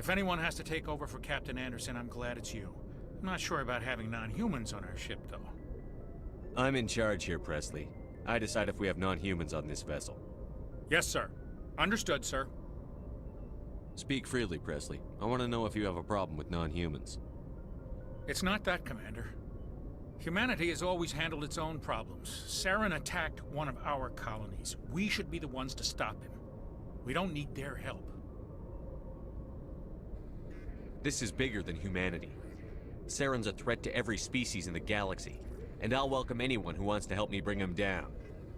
If anyone has to take over for Captain Anderson, I'm glad it's you. I'm not sure about having non-humans on our ship, though. I'm in charge here, Presley. I decide if we have non-humans on this vessel. Yes, sir. Understood, sir. Speak freely, Presley. I want to know if you have a problem with non-humans. It's not that, Commander. Humanity has always handled its own problems. Saren attacked one of our colonies. We should be the ones to stop him. We don't need their help. This is bigger than humanity. Saren's a threat to every species in the galaxy, and I'll welcome anyone who wants to help me bring him down.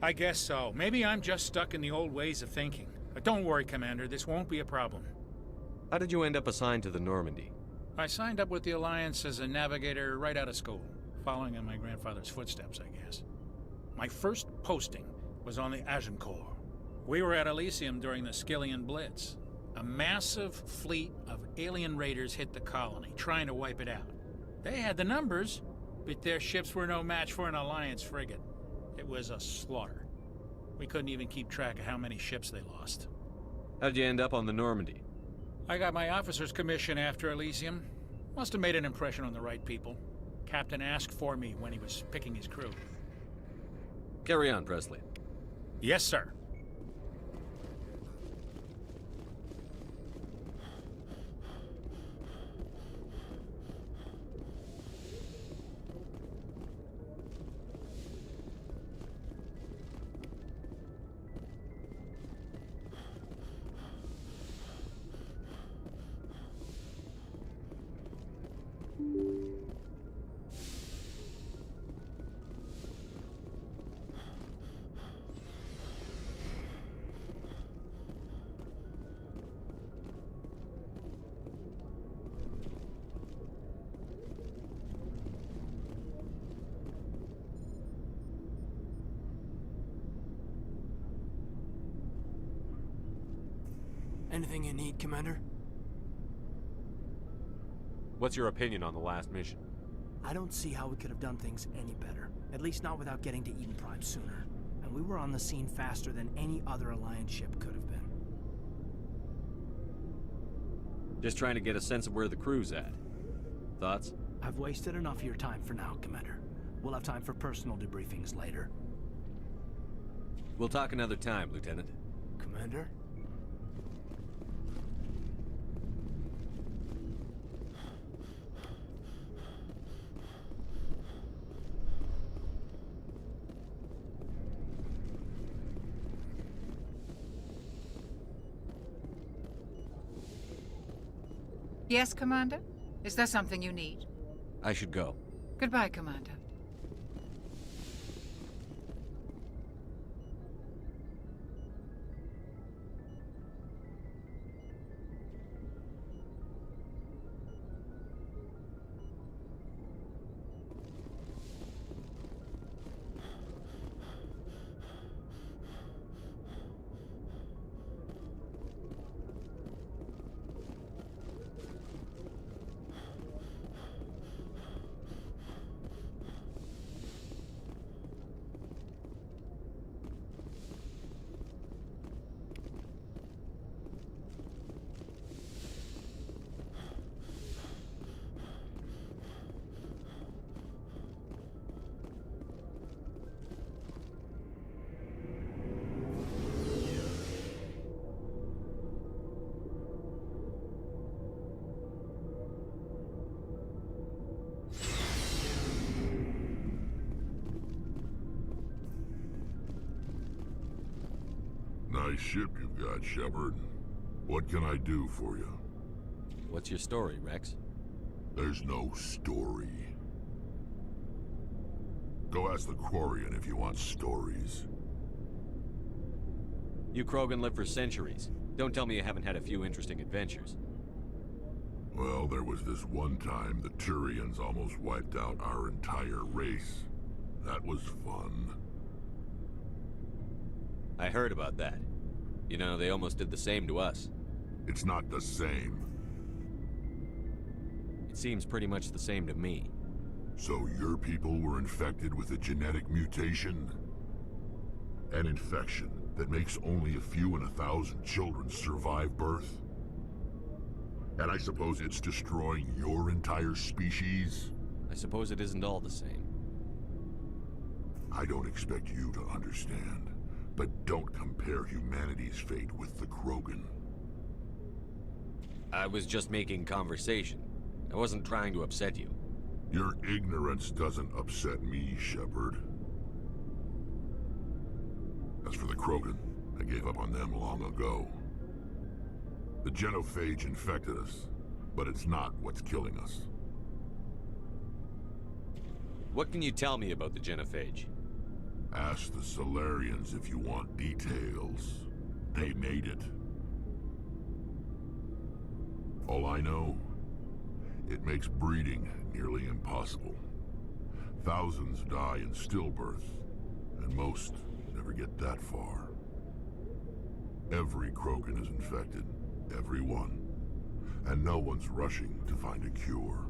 I guess so. Maybe I'm just stuck in the old ways of thinking. But don't worry, Commander. This won't be a problem. How did you end up assigned to the Normandy? I signed up with the Alliance as a navigator right out of school, following in my grandfather's footsteps, I guess. My first posting was on the Agincourt. We were at Elysium during the Skillian Blitz. A massive fleet of alien raiders hit the colony, trying to wipe it out. They had the numbers, but their ships were no match for an Alliance frigate. It was a slaughter. We couldn't even keep track of how many ships they lost. How'd you end up on the Normandy? I got my officer's commission after Elysium. Must have made an impression on the right people. Captain asked for me when he was picking his crew. Carry on, Presley. Yes, sir. Anything you need, Commander? What's your opinion on the last mission? I don't see how we could have done things any better. At least not without getting to Eden Prime sooner. And we were on the scene faster than any other Alliance ship could have been. Just trying to get a sense of where the crew's at. Thoughts? I've wasted enough of your time for now, Commander. We'll have time for personal debriefings later. We'll talk another time, Lieutenant. Commander? Yes, Commander? Is there something you need? I should go. Goodbye, Commander. Nice ship you've got, Shepard. What can I do for you? What's your story, Rex? There's no story. Go ask the Quarian if you want stories. You Krogan lived for centuries. Don't tell me you haven't had a few interesting adventures. Well, there was this one time the Turians almost wiped out our entire race. That was fun. I heard about that. You know, they almost did the same to us. It's not the same. It seems pretty much the same to me. So your people were infected with a genetic mutation? An infection that makes only a few in 1,000 children survive birth? And I suppose it's destroying your entire species? I suppose it isn't all the same. I don't expect you to understand, but don't compare humanity's fate with the Krogan. I was just making conversation. I wasn't trying to upset you. Your ignorance doesn't upset me, Shepard. As for the Krogan, I gave up on them long ago. The genophage infected us, but it's not what's killing us. What can you tell me about the genophage? Ask the Solarians if you want details. They made it. All I know, it makes breeding nearly impossible. Thousands die in stillbirth, and most never get that far. Every Krogan is infected, every one, and no one's rushing to find a cure.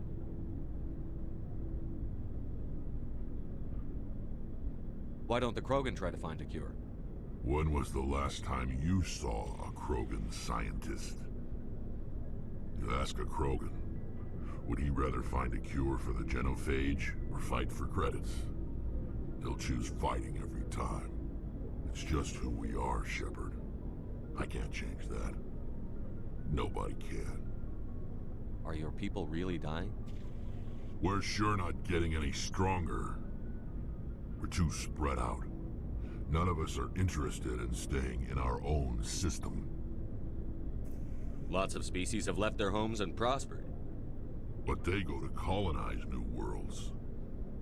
Why don't the Krogan try to find a cure? When was the last time you saw a Krogan scientist? You ask a Krogan, would he rather find a cure for the genophage or fight for credits? He'll choose fighting every time. It's just who we are, Shepard. I can't change that. Nobody can. Are your people really dying? We're sure not getting any stronger. We're too spread out. None of us are interested in staying in our own system. Lots of species have left their homes and prospered. But they go to colonize new worlds.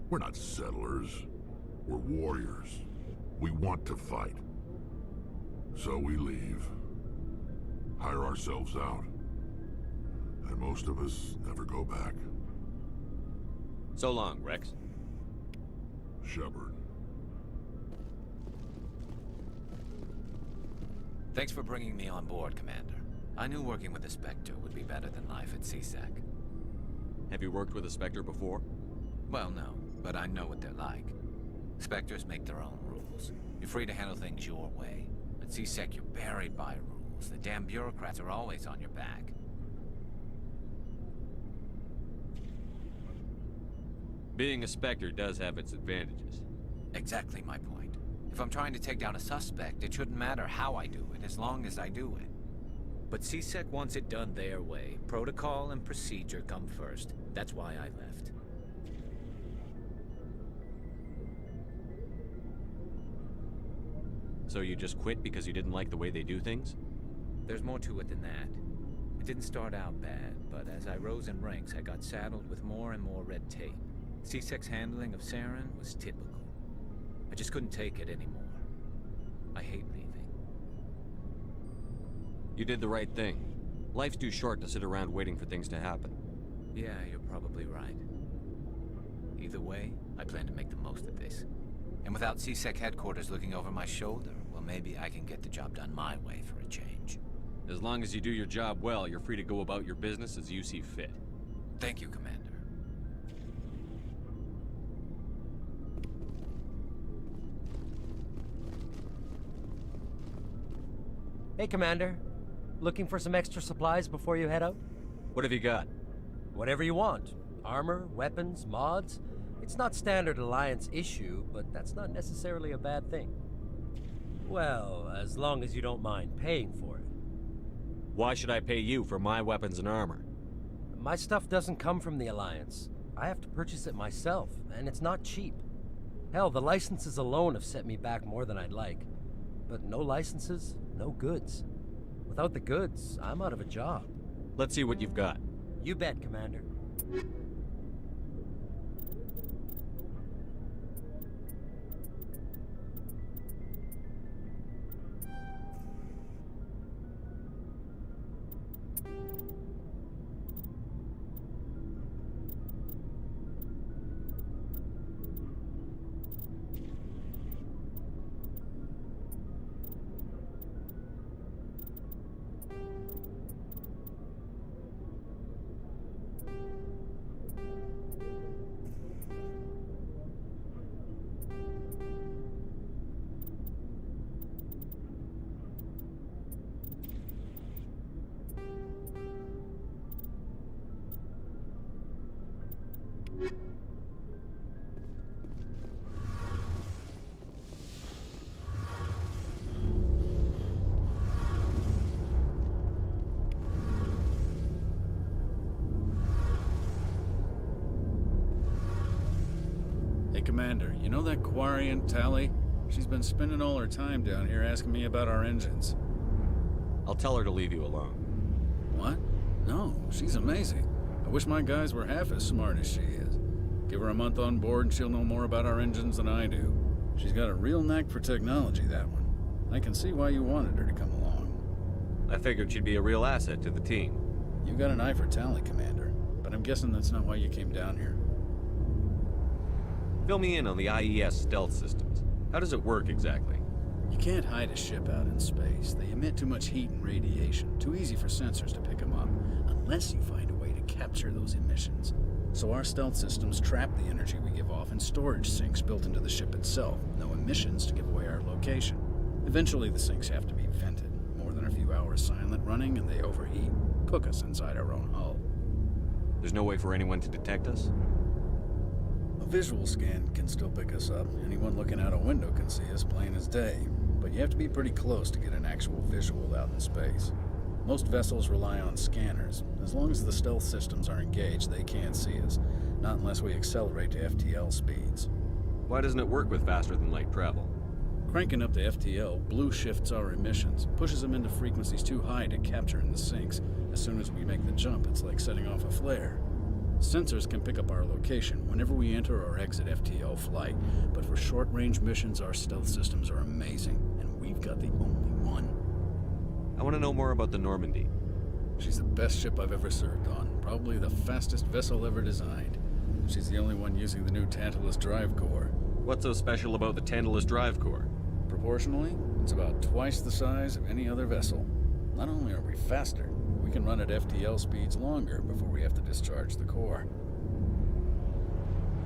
We're not settlers. We're warriors. We want to fight. So we leave. Hire ourselves out. And most of us never go back. So long, Rex. Shepard. Thanks for bringing me on board, Commander. I knew working with the Spectre would be better than life at CSEC. Have you worked with a Spectre before? Well, no, but I know what they're like. Spectres make their own rules. You're free to handle things your way. At CSEC, you're buried by rules. The damn bureaucrats are always on your back. Being a Spectre does have its advantages. Exactly my point. If I'm trying to take down a suspect, it shouldn't matter how I do it, as long as I do it. But CSEC wants it done their way. Protocol and procedure come first. That's why I left. So you just quit because you didn't like the way they do things? There's more to it than that. It didn't start out bad, but as I rose in ranks, I got saddled with more and more red tape. CSEC's handling of Saren was typical. I just couldn't take it anymore. I hate leaving. You did the right thing. Life's too short to sit around waiting for things to happen. Yeah, you're probably right. Either way, I plan to make the most of this. And without CSEC headquarters looking over my shoulder, well, maybe I can get the job done my way for a change. As long as you do your job well, you're free to go about your business as you see fit. Thank you, Commander. Hey, Commander. Looking for some extra supplies before you head out? What have you got? Whatever you want. Armor, weapons, mods. It's not standard Alliance issue, but that's not necessarily a bad thing. Well, as long as you don't mind paying for it. Why should I pay you for my weapons and armor? My stuff doesn't come from the Alliance. I have to purchase it myself, and it's not cheap. Hell, the licenses alone have set me back more than I'd like. But no licenses, no goods. Without the goods, I'm out of a job. Let's see what you've got. You bet, Commander. Commander, you know that Quarian, Tally? She's been spending all her time down here asking me about our engines. I'll tell her to leave you alone. What? No, she's amazing. I wish my guys were half as smart as she is. Give her a month on board and she'll know more about our engines than I do. She's got a real knack for technology, that one. I can see why you wanted her to come along. I figured she'd be a real asset to the team. You got an eye for Tally, Commander, but I'm guessing that's not why you came down here. Fill me in on the IES stealth systems. How does it work exactly? You can't hide a ship out in space. They emit too much heat and radiation. Too easy for sensors to pick them up, unless you find a way to capture those emissions. So our stealth systems trap the energy we give off in storage sinks built into the ship itself. No emissions to give away our location. Eventually the sinks have to be vented. More than a few hours silent running and they overheat. Cook us inside our own hull. There's no way for anyone to detect us? A visual scan can still pick us up. Anyone looking out a window can see us plain as day. But you have to be pretty close to get an actual visual out in space. Most vessels rely on scanners. As long as the stealth systems are engaged, they can't see us. Not unless we accelerate to FTL speeds. Why doesn't it work with faster than light travel? Cranking up to FTL blue shifts our emissions, pushes them into frequencies too high to capture in the sinks. As soon as we make the jump, it's like setting off a flare. Sensors can pick up our location whenever we enter or exit FTL flight, but for short-range missions, our stealth systems are amazing, and we've got the only one. I want to know more about the Normandy. She's the best ship I've ever served on, probably the fastest vessel ever designed. She's the only one using the new Tantalus drive core. What's so special about the Tantalus drive core? Proportionally, it's about twice the size of any other vessel. Not only are we faster, we can run at FTL speeds longer before we have to discharge the core.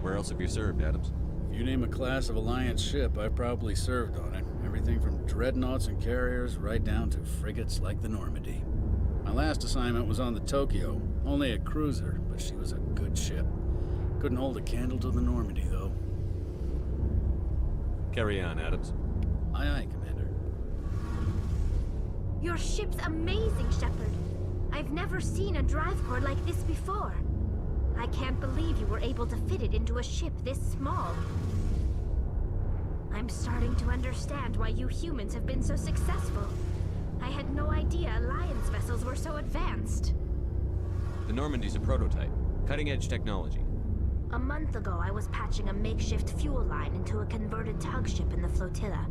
Where else have you served, Adams? If you name a class of Alliance ship, I've probably served on it. Everything from dreadnoughts and carriers right down to frigates like the Normandy. My last assignment was on the Tokyo, only a cruiser, but she was a good ship. Couldn't hold a candle to the Normandy, though. Carry on, Adams. Aye, aye, Commander. Your ship's amazing, Shepard. I've never seen a drive core like this before. I can't believe you were able to fit it into a ship this small. I'm starting to understand why you humans have been so successful. I had no idea Alliance vessels were so advanced. The Normandy's a prototype. Cutting-edge technology. A month ago, I was patching a makeshift fuel line into a converted tug ship in the flotilla.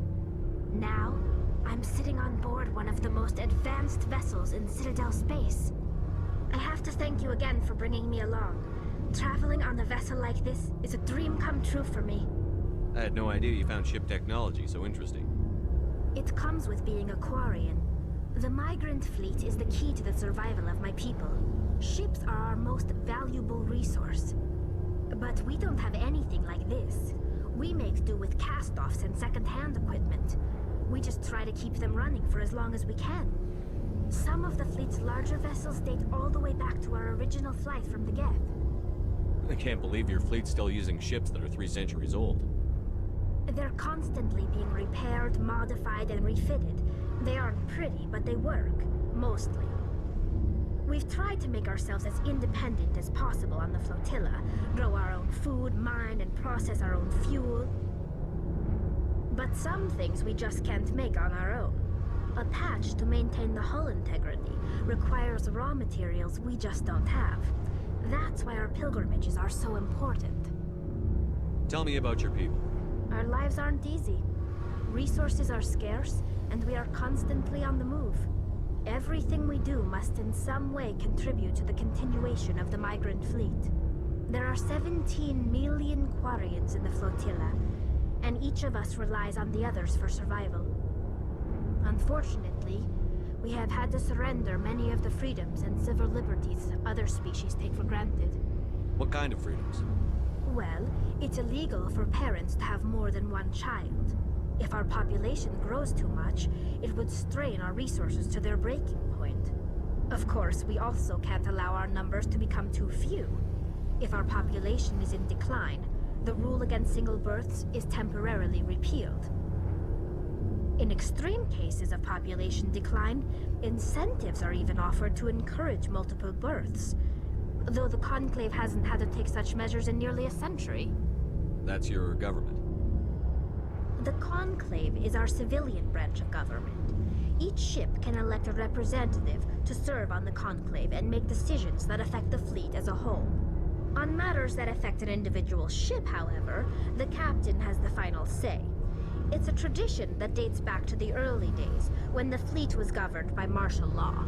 Now, I'm sitting on board one of the most advanced vessels in Citadel space. I have to thank you again for bringing me along. Traveling on a vessel like this is a dream come true for me. I had no idea you found ship technology so interesting. It comes with being a Quarian. The migrant fleet is the key to the survival of my people. Ships are our most valuable resource. But we don't have anything like this. We make do with cast-offs and second-hand equipment. We just try to keep them running for as long as we can. Some of the fleet's larger vessels date all the way back to our original flight from the Geth. I can't believe your fleet's still using ships that are 3 centuries old. They're constantly being repaired, modified, and refitted. They aren't pretty, but they work. Mostly. We've tried to make ourselves as independent as possible on the flotilla. Grow our own food, mine, and process our own fuel. But some things we just can't make on our own. A patch to maintain the hull integrity requires raw materials we just don't have. That's why our pilgrimages are so important. Tell me about your people. Our lives aren't easy. Resources are scarce, and we are constantly on the move. Everything we do must in some way contribute to the continuation of the migrant fleet. There are 17 million Quarians in the flotilla, and each of us relies on the others for survival. Unfortunately, we have had to surrender many of the freedoms and civil liberties other species take for granted. What kind of freedoms? Well, it's illegal for parents to have more than one child. If our population grows too much, it would strain our resources to their breaking point. Of course, we also can't allow our numbers to become too few. If our population is in decline, the rule against single births is temporarily repealed. In extreme cases of population decline, incentives are even offered to encourage multiple births, though the Conclave hasn't had to take such measures in nearly a century. That's your government. The Conclave is our civilian branch of government. Each ship can elect a representative to serve on the Conclave and make decisions that affect the fleet as a whole. On matters that affect an individual ship, however, the captain has the final say. It's a tradition that dates back to the early days, when the fleet was governed by martial law.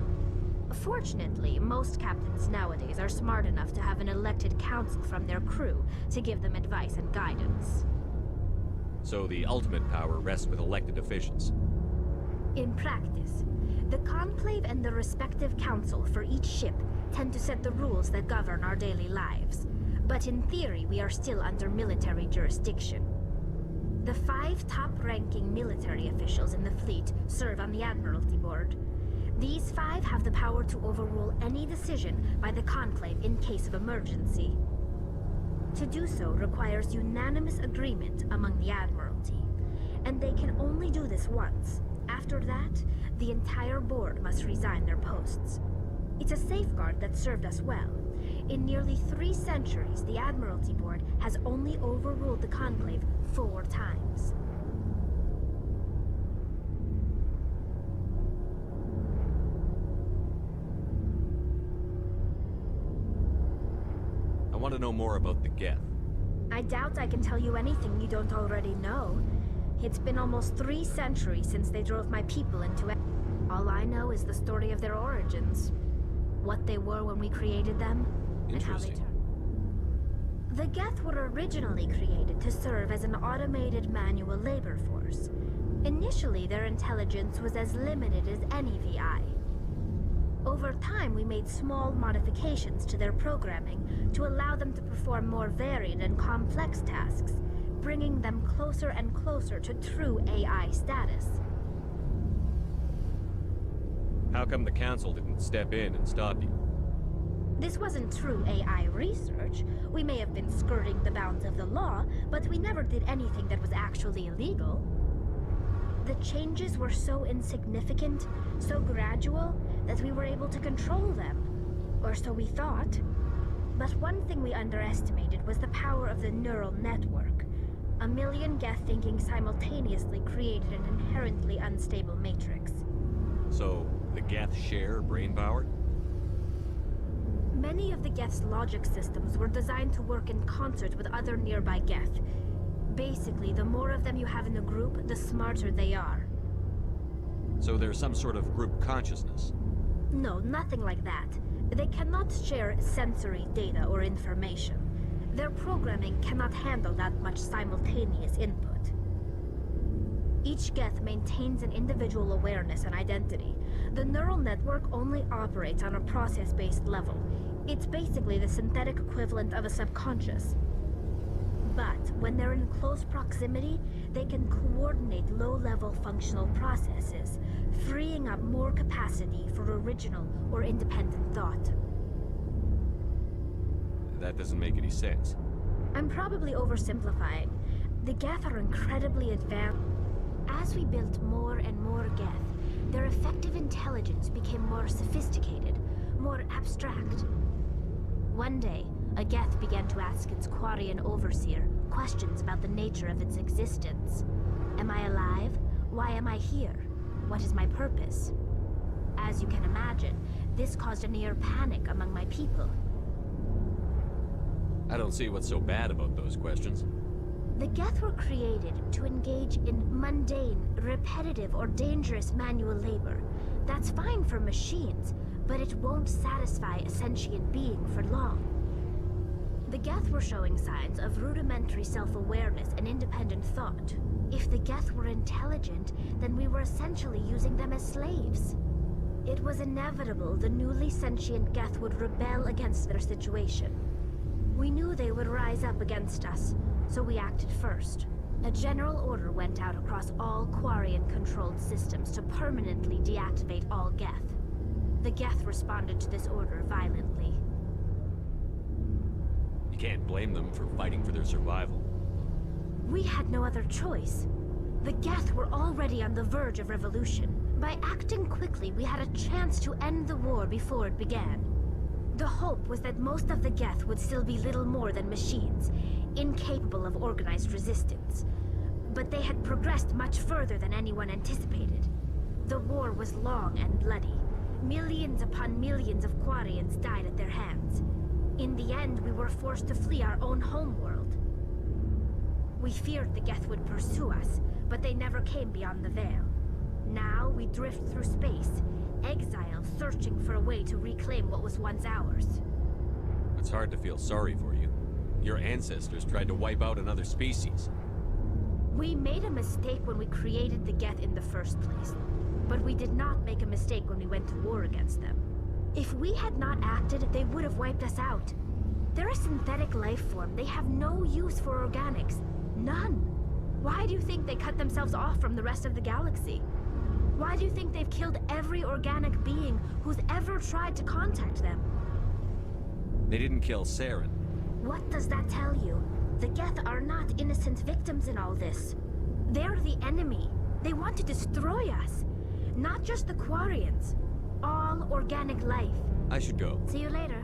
Fortunately, most captains nowadays are smart enough to have an elected council from their crew to give them advice and guidance. So the ultimate power rests with elected officials. In practice, the Conclave and the respective council for each ship tend to set the rules that govern our daily lives. But in theory, we are still under military jurisdiction. The 5 top-ranking military officials in the fleet serve on the Admiralty Board. These 5 have the power to overrule any decision by the Conclave in case of emergency. To do so requires unanimous agreement among the Admiralty, and they can only do this once. After that, the entire board must resign their posts. It's a safeguard that served us well. In nearly 3 centuries, the Admiralty Board has only overruled the Conclave 4 times. I want to know more about the Geth. I doubt I can tell you anything you don't already know. It's been almost 3 centuries since they drove my people into it. All I know is the story of their origins. What they were when we created them, and how they Interesting. turned. The Geth were originally created to serve as an automated manual labor force. Initially, their intelligence was as limited as any VI. Over time, we made small modifications to their programming to allow them to perform more varied and complex tasks, bringing them closer and closer to true AI status. How come the Council didn't step in and stop you? This wasn't true AI research. We may have been skirting the bounds of the law, but we never did anything that was actually illegal. The changes were so insignificant, so gradual, that we were able to control them. Or so we thought. But one thing we underestimated was the power of the neural network. A million Geth thinking simultaneously created an inherently unstable matrix. So, the Geth share brain power? Many of the Geth's logic systems were designed to work in concert with other nearby Geth. Basically, the more of them you have in a group, the smarter they are. So there's some sort of group consciousness? No, nothing like that. They cannot share sensory data or information. Their programming cannot handle that much simultaneous input. Each Geth maintains an individual awareness and identity. The neural network only operates on a process-based level. It's basically the synthetic equivalent of a subconscious. But when they're in close proximity, they can coordinate low-level functional processes, freeing up more capacity for original or independent thought. That doesn't make any sense. I'm probably oversimplifying. The Geth are incredibly advanced. As we built more and more Geth, their effective intelligence became more sophisticated, more abstract. One day, a Geth began to ask its Quarian overseer questions about the nature of its existence. Am I alive? Why am I here? What is my purpose? As you can imagine, this caused a near panic among my people. I don't see what's so bad about those questions. The Geth were created to engage in mundane, repetitive, or dangerous manual labor. That's fine for machines, but it won't satisfy a sentient being for long. The Geth were showing signs of rudimentary self-awareness and independent thought. If the Geth were intelligent, then we were essentially using them as slaves. It was inevitable the newly sentient Geth would rebel against their situation. We knew they would rise up against us, so we acted first. A general order went out across all Quarian-controlled systems to permanently deactivate all Geth. The Geth responded to this order violently. You can't blame them for fighting for their survival. We had no other choice. The Geth were already on the verge of revolution. By acting quickly, we had a chance to end the war before it began. The hope was that most of the Geth would still be little more than machines. incapable of organized resistance. But they had progressed much further than anyone anticipated. The war was long and bloody. Millions upon millions of Quarians died at their hands. In the end, we were forced to flee our own homeworld. We feared the Geth would pursue us, but they never came beyond the Veil. Now we drift through space, exile searching for a way to reclaim what was once ours. It's hard to feel sorry for you. Your ancestors tried to wipe out another species. We made a mistake when we created the Geth in the first place. But we did not make a mistake when we went to war against them. If we had not acted, they would have wiped us out. They're a synthetic life form. They have no use for organics. None. Why do you think they cut themselves off from the rest of the galaxy? Why do you think they've killed every organic being who's ever tried to contact them? They didn't kill Saren. What does that tell you? The Geth are not innocent victims in all this. They're the enemy. They want to destroy us. Not just the Quarians. All organic life. I should go. See you later.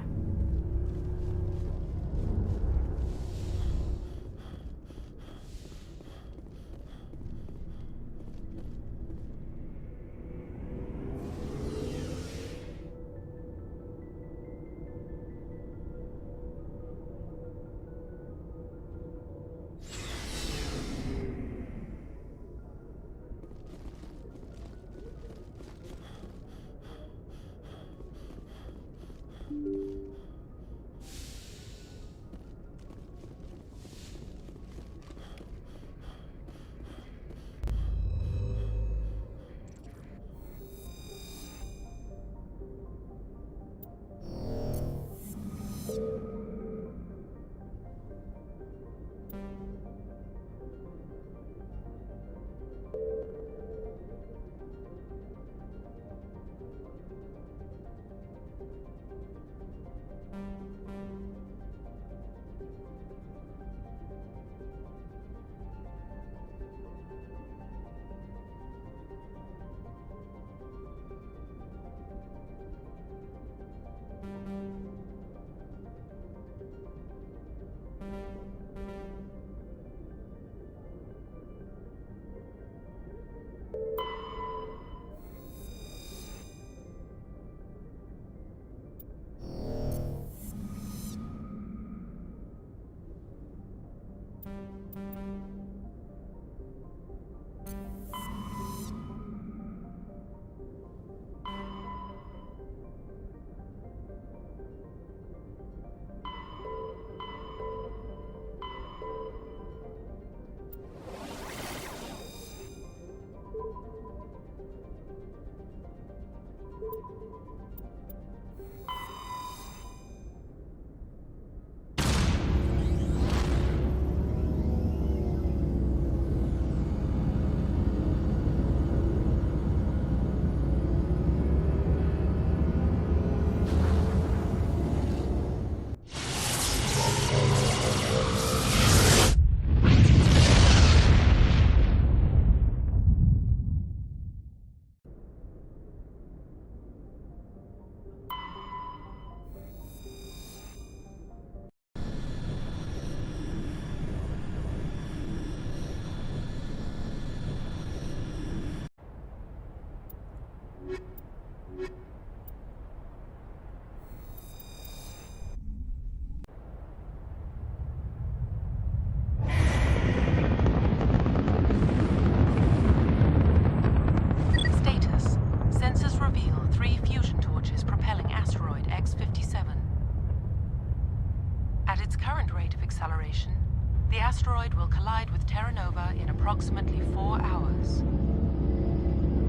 The asteroid will collide with Terra Nova in approximately 4 hours.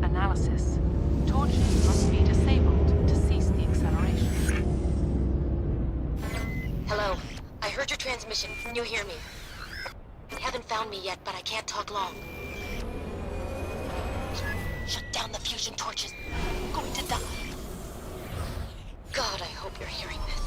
Analysis. Torches must be disabled to cease the acceleration. Hello. I heard your transmission. Can you hear me? They haven't found me yet, but I can't talk long. Shut down the fusion torches. I'm going to die. God, I hope you're hearing this.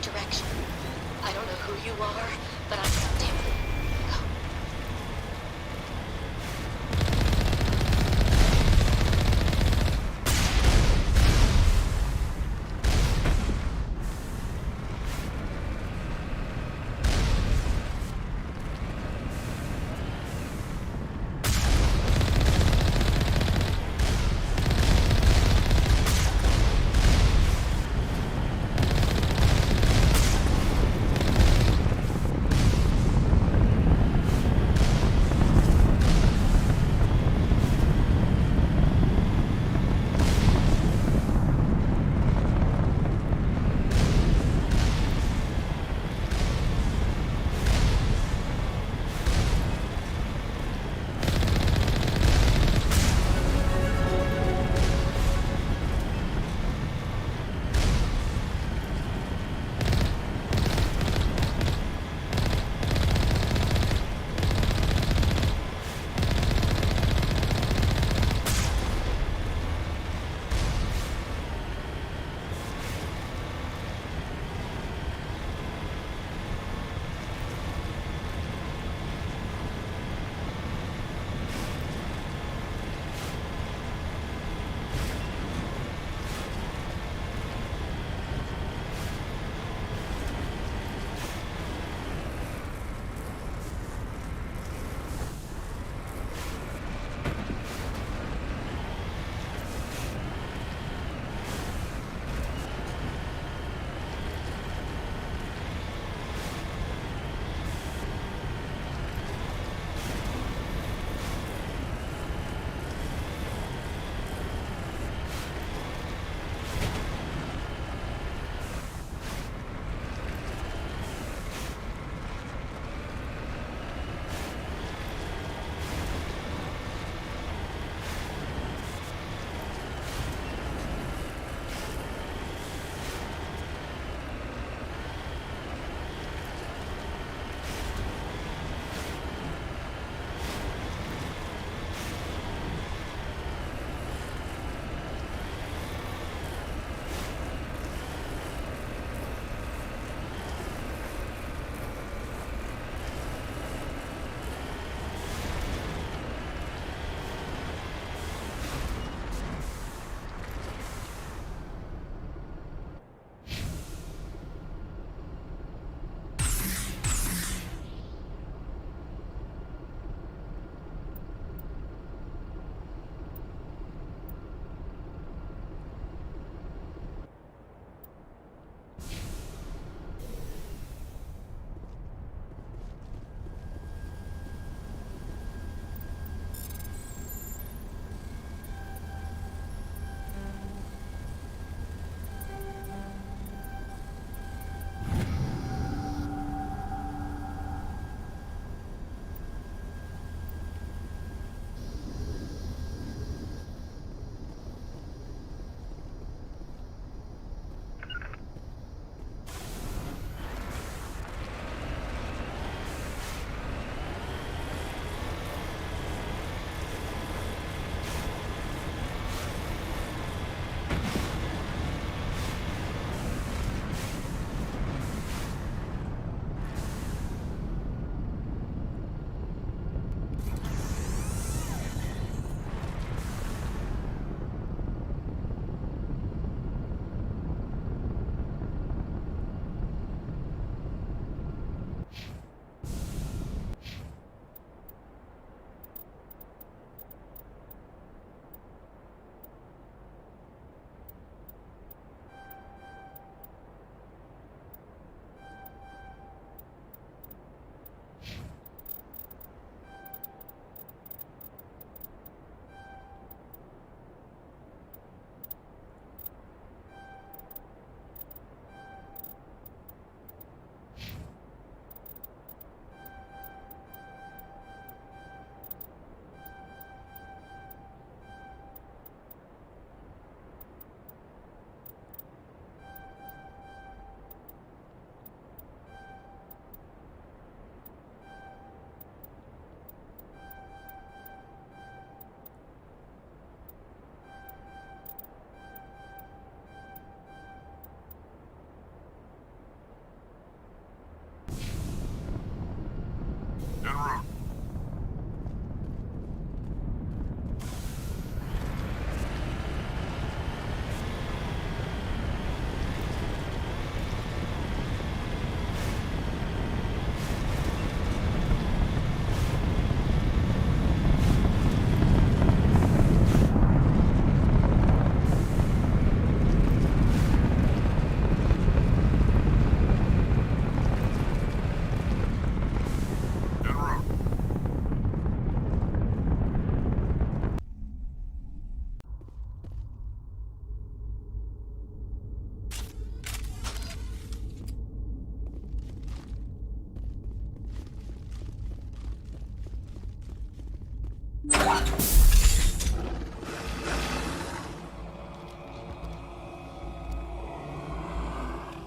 direction. I don't know who you are, but I'm damn it. Go.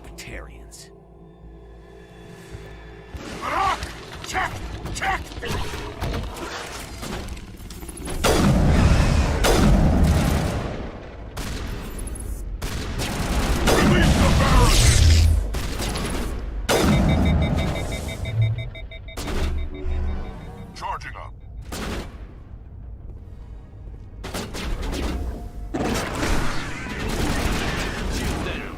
Batarians. Check! Check! Release the Baron! Charging up. Shield down.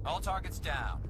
All targets down.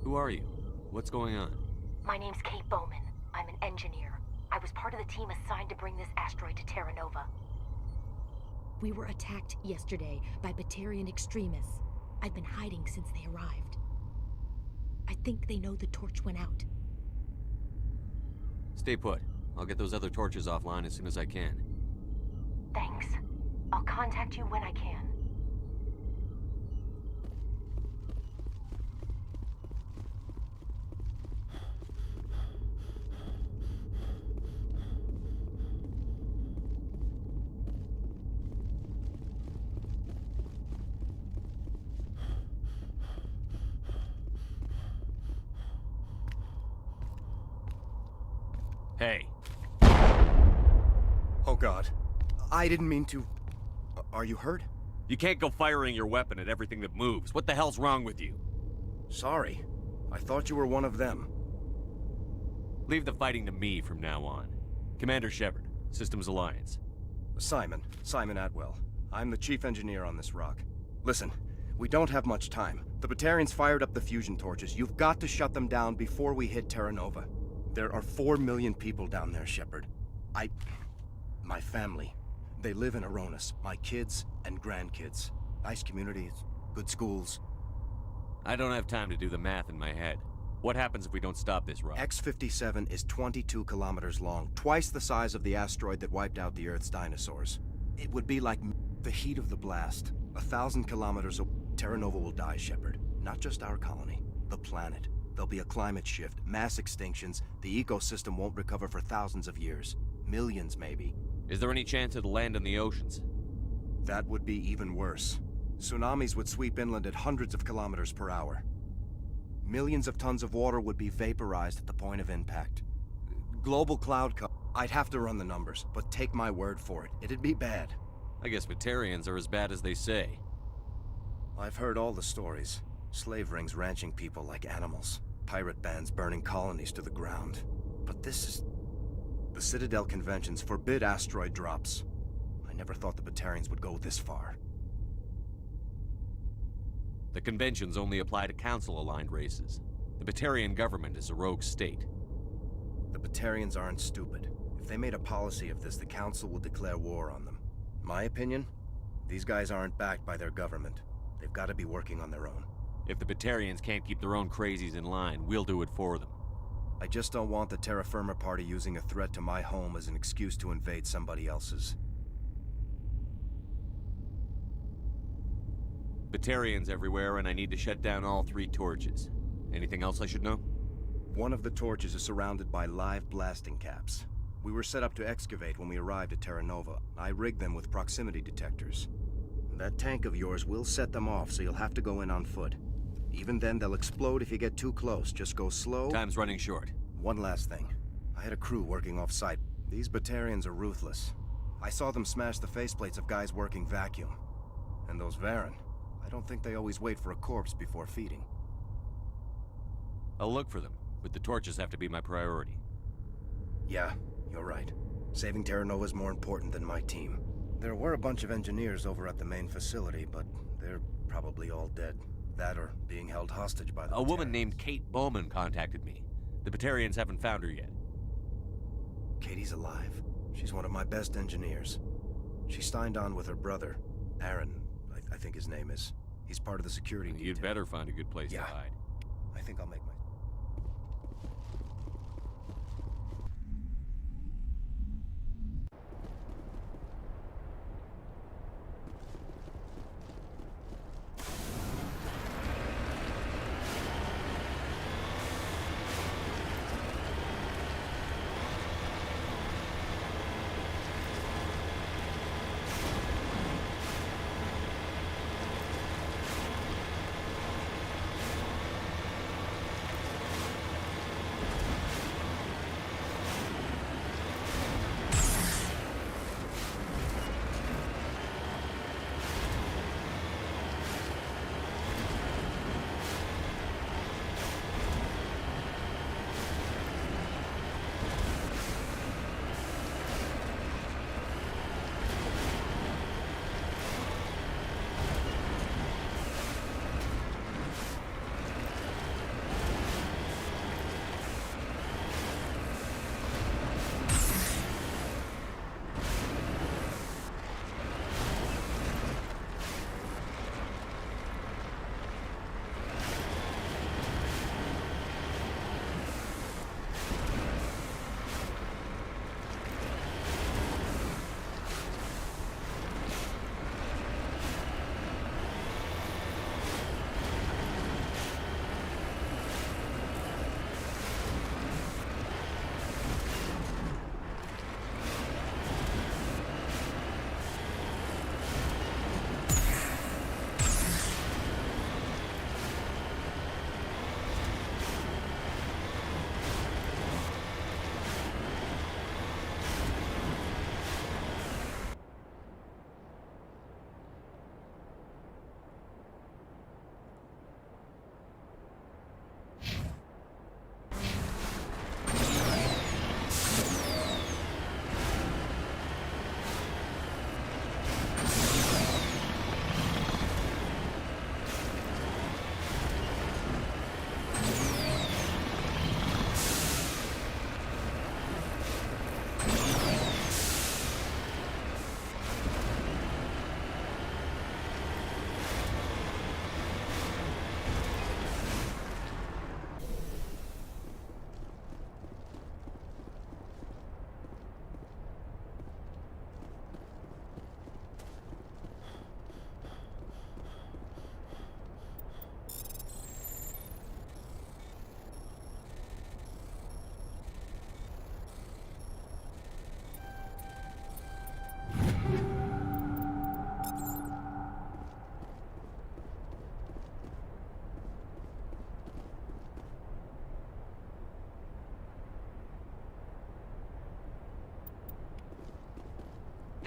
Who are you? What's going on? My name's Kate Bowman. I'm an engineer. I was part of the team assigned to bring this asteroid to Terra Nova. We were attacked yesterday by Batarian extremists. I've been hiding since they arrived. I think they know the torch went out. Stay put. I'll get those other torches offline as soon as I can. Thanks. I'll contact you when I can. Hey, Oh God. I didn't mean to... Are you hurt? you can't go firing your weapon at everything that moves. What the hell's wrong with you? Sorry. I thought you were one of them. Leave the fighting to me from now on. Commander Shepard, Systems Alliance. Simon Atwell. I'm the chief engineer on this rock. Listen, we don't have much time. The Batarians fired up the fusion torches. You've got to shut them down before we hit Terra Nova. There are 4 million people down there, Shepard. My family. They live in Aronis. My kids and grandkids. Nice communities, good schools. I don't have time to do the math in my head. What happens if we don't stop this rock? X-57 is 22 kilometers long, twice the size of the asteroid that wiped out the Earth's dinosaurs. It would be like the heat of the blast. 1,000 kilometers away, Terra Nova will die, Shepard. Not just our colony, the planet. There'll be a climate shift, mass extinctions, the ecosystem won't recover for thousands of years. Millions, maybe. Is there any chance it'll land in the oceans? That would be even worse. Tsunamis would sweep inland at hundreds of kilometers per hour. Millions of tons of water would be vaporized at the point of impact. Global cloud cover. I'd have to run the numbers, but take my word for it. It'd be bad. I guess Batarians are as bad as they say. I've heard all the stories. Slave rings ranching people like animals. Pirate bands burning colonies to the ground. But this is... The Citadel conventions forbid asteroid drops. I never thought the Batarians would go this far. The conventions only apply to Council-aligned races. The Batarian government is a rogue state. The Batarians aren't stupid. If they made a policy of this, the Council will declare war on them. My opinion? These guys aren't backed by their government. They've got to be working on their own. If the Batarians can't keep their own crazies in line, we'll do it for them. I just don't want the Terra Firma Party using a threat to my home as an excuse to invade somebody else's. Batarians everywhere, and I need to shut down all 3 torches. Anything else I should know? One of the torches is surrounded by live blasting caps. We were set up to excavate when we arrived at Terra Nova. I rigged them with proximity detectors. That tank of yours will set them off, so you'll have to go in on foot. Even then, they'll explode if you get too close. Just go slow. Time's running short. One last thing. I had a crew working off-site. These Batarians are ruthless. I saw them smash the faceplates of guys working vacuum. And those Varren, I don't think they always wait for a corpse before feeding. I'll look for them, but the torches have to be my priority. Yeah, you're right. Saving Terra Nova is more important than my team. There were a bunch of engineers over at the main facility, but they're probably all dead. That or being held hostage by the A woman Batarians. named Kate Bowman contacted me. The Batarians haven't found her yet. Katie's alive. She's one of my best engineers. She signed on with her brother, Aaron, I think his name is. He's part of the security detail. You'd better find a good place to hide. I think I'll make my...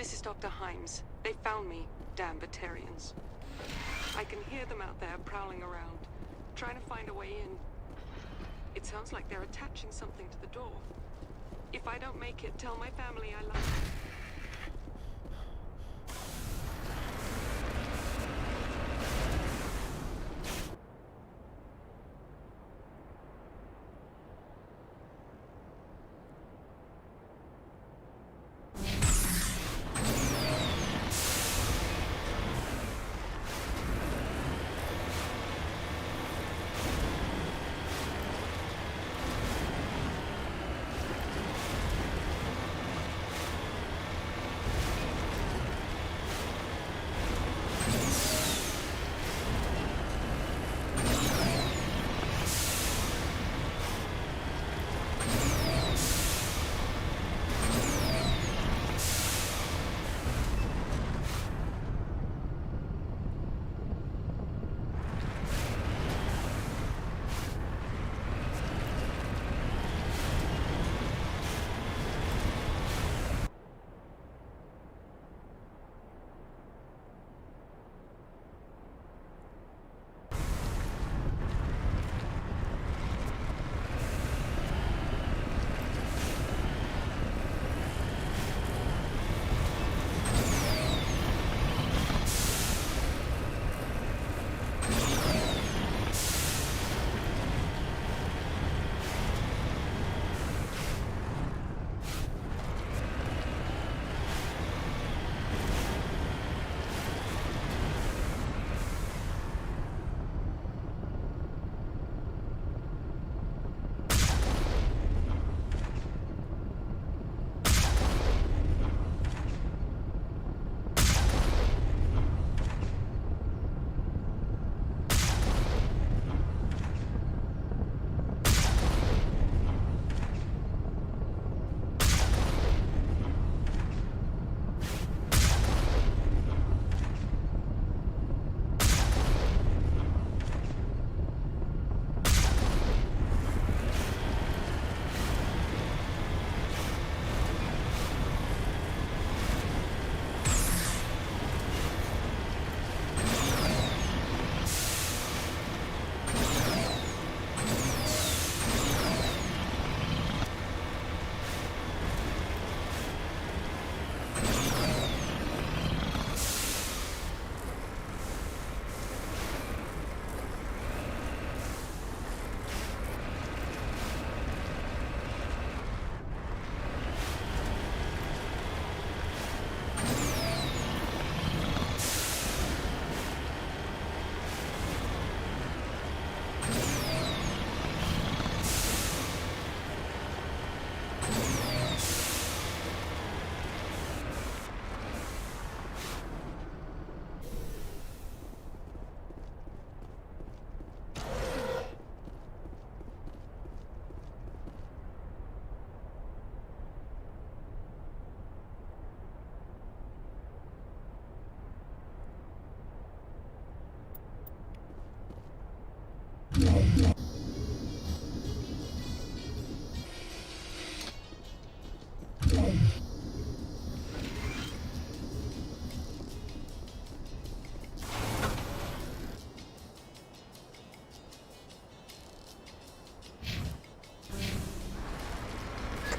This is Dr. Himes. They found me, damn Batarians. I can hear them out there prowling around, trying to find a way in. It sounds like they're attaching something to the door. If I don't make it, tell my family I love them.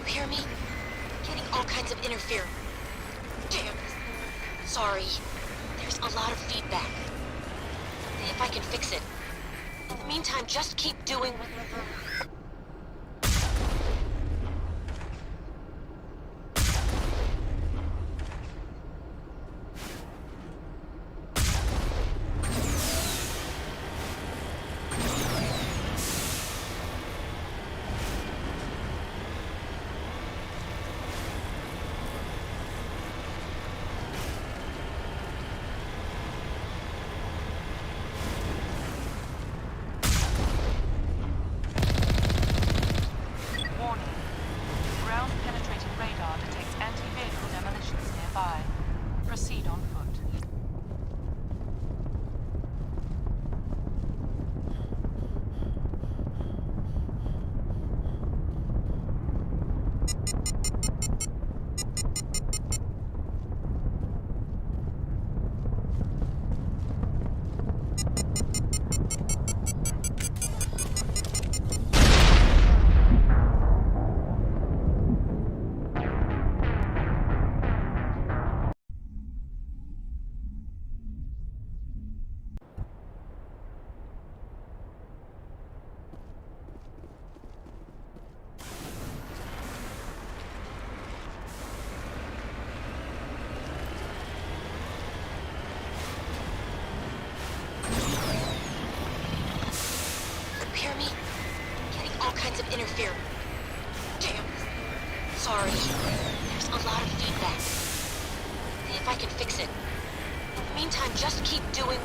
Hear me? Getting all kinds of interference. Damn. Sorry. There's a lot of feedback. See if I can fix it. In the meantime, just keep doing what you're doing. kinds of interference. Damn. Sorry. There's a lot of feedback. See if I can fix it. In the meantime, just keep doing...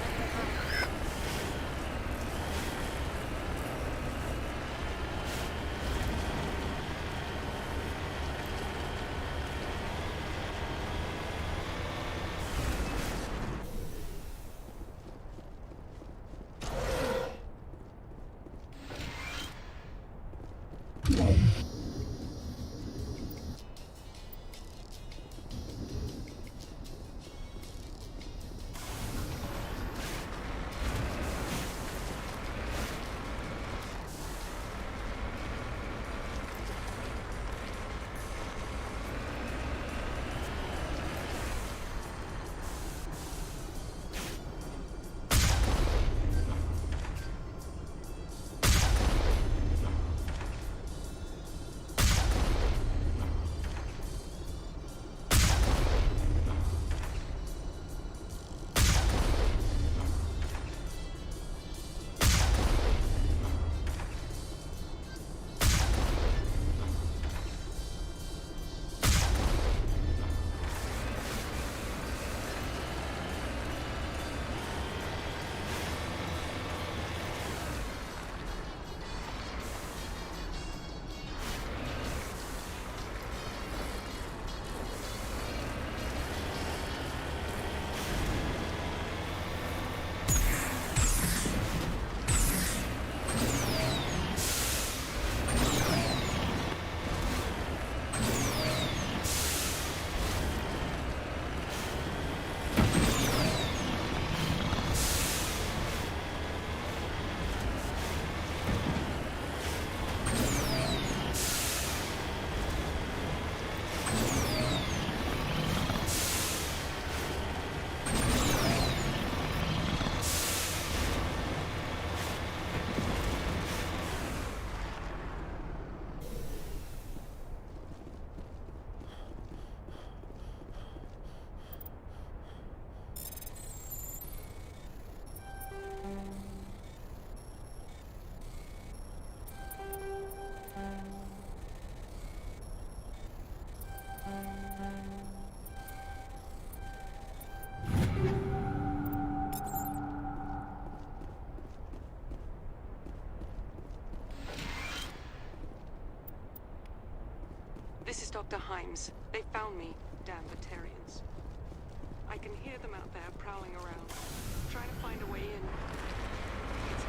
This is Dr. Himes. They found me, damn Batarians. I can hear them out there prowling around, trying to find a way in. It's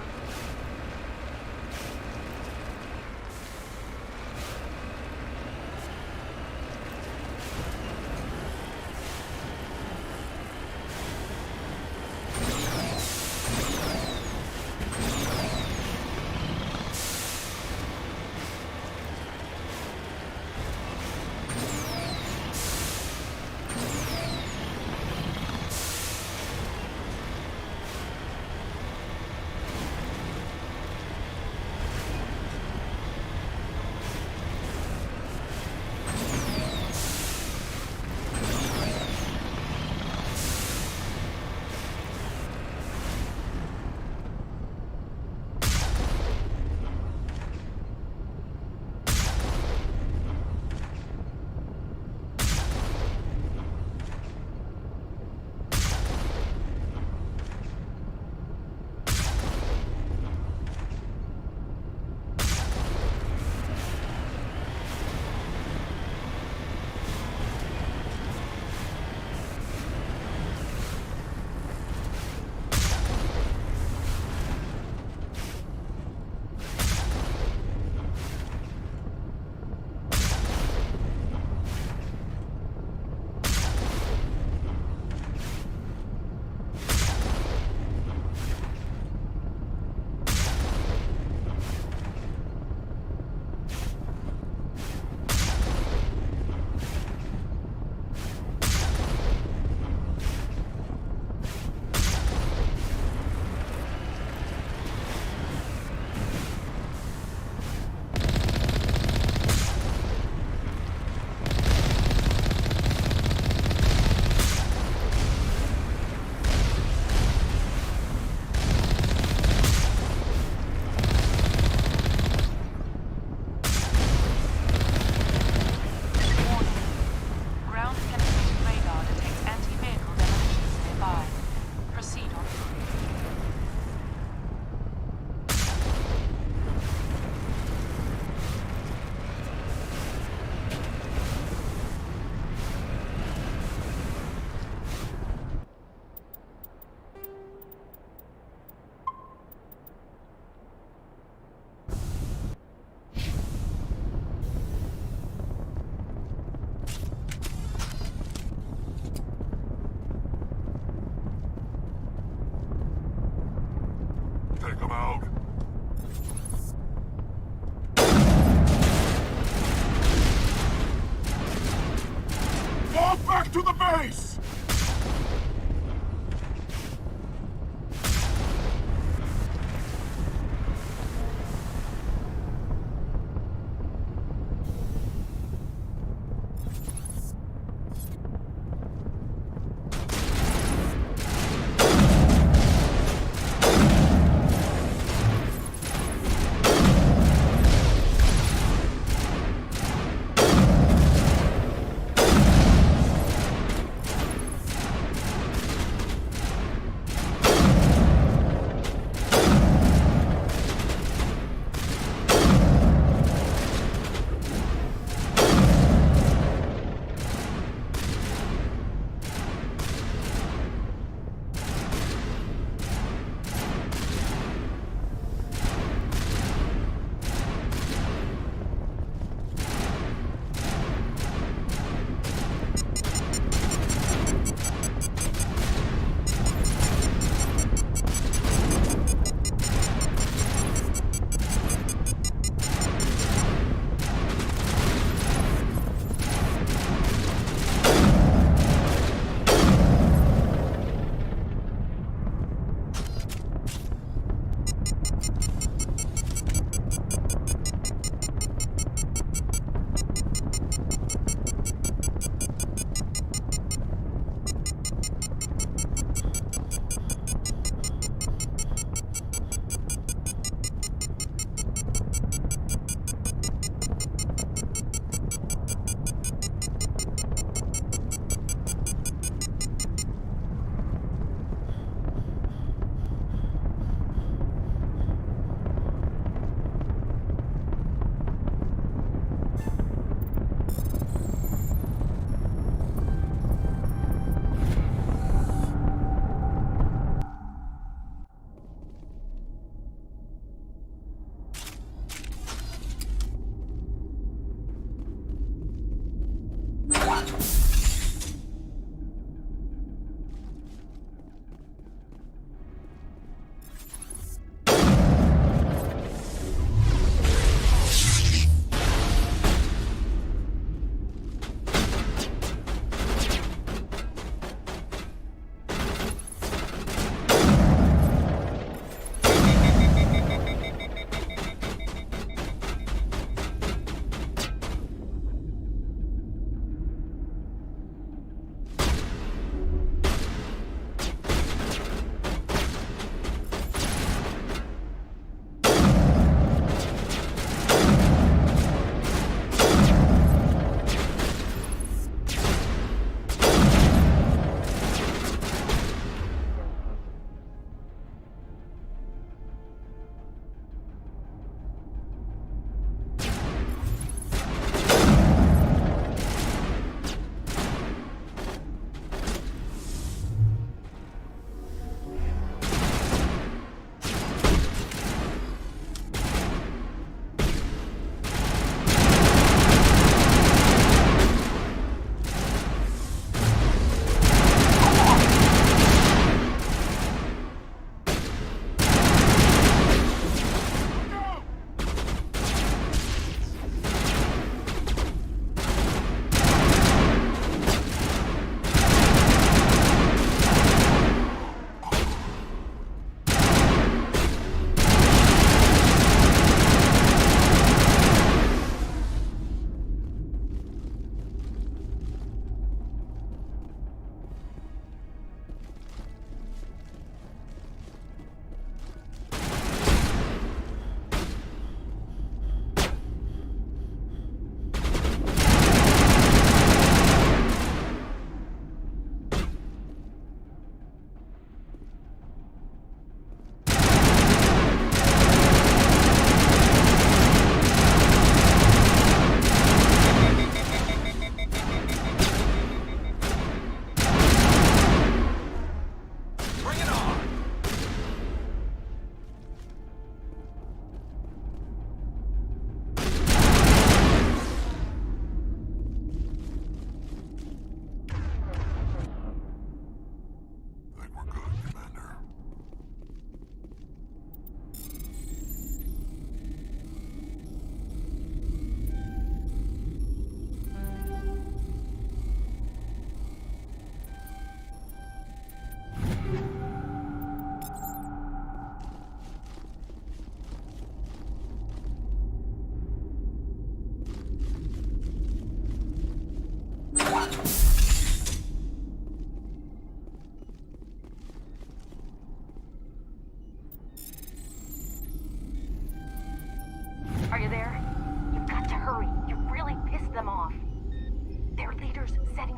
Take them out. Fall back to the base!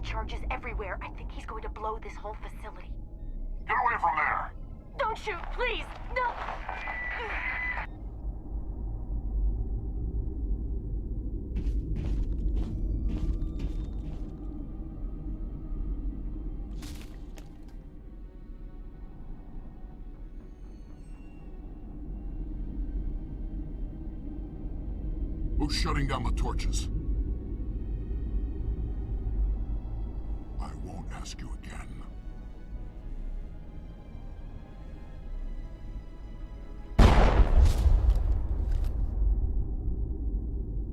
charges everywhere. I think he's going to blow this whole facility. Get away from there! Don't shoot, please! No! Who's shutting down the torches?